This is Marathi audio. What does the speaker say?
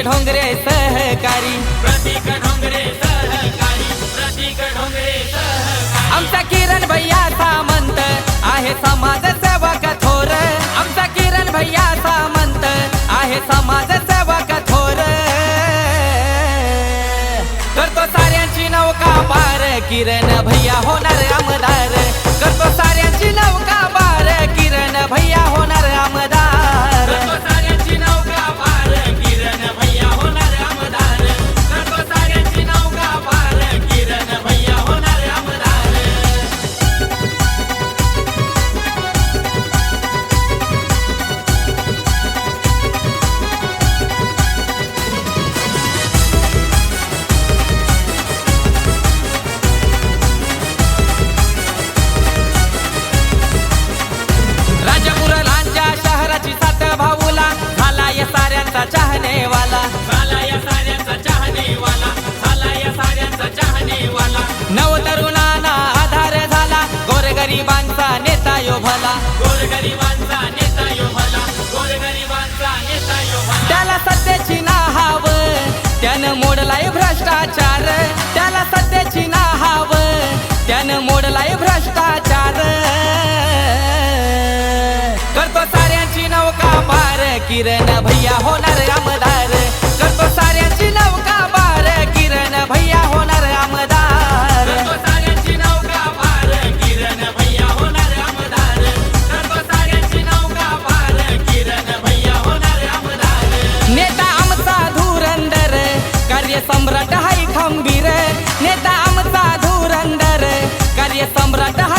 ढोंगरे सहकारी, प्रतीक ढोंगरे सहकारी, प्रतीक ढोंगरे सहकारी। आमचा किरण भैया सामंत आहे समाजसेवक थोर, आमचा किरण भैया सामंत आहे समाजसेवक थोर। करतो साऱ्यांची नौका पार, किरण भैया होणार आमदार, करतो साऱ्यांची नौका पार, किरण भैया होणार आमदार। करतो साऱ्यांची नौका पार, किरण भैया होणार आमदार, करतो साऱ्यांची नौका पार, किरण भैया होणार आमदार। राजापूर लांजा शहराची सात भाऊला झाला या साऱ्यांचा चाहनेवाला, झाला या साऱ्यांचा चाहनेवाला, झाला या साऱ्यांचा चाहनेवाला। नवतरुणांना आधार झाला, गोरगरिबांचा नेता यो भला, गोरगरिबांचा नेता यो भला, गोरगरिबांचा नेता यो भला। त्याला सत्तेची नाहाव, त्यानं मोडलाय भ्रष्टाचार, त्याला सत्तेची नाहाव, त्यानं मोडलाय भ्रष्टाचार। करतो साऱ्यांची नौका पार, किरण भैया होणार आमदार, करतो साऱ्यांची नौका पार, किरण भैया होणार आमदार। करतो साऱ्यांची नौका पार, किरण भैया होणार आमदार, करतो साऱ्यांची नौका पार, किरण भैया होणार आमदार। नेता आमचा धुरंदर, कार्यसम्राट हाय खंबीर, नेता आमचा धुरंदर, कार्यसम्राट हाय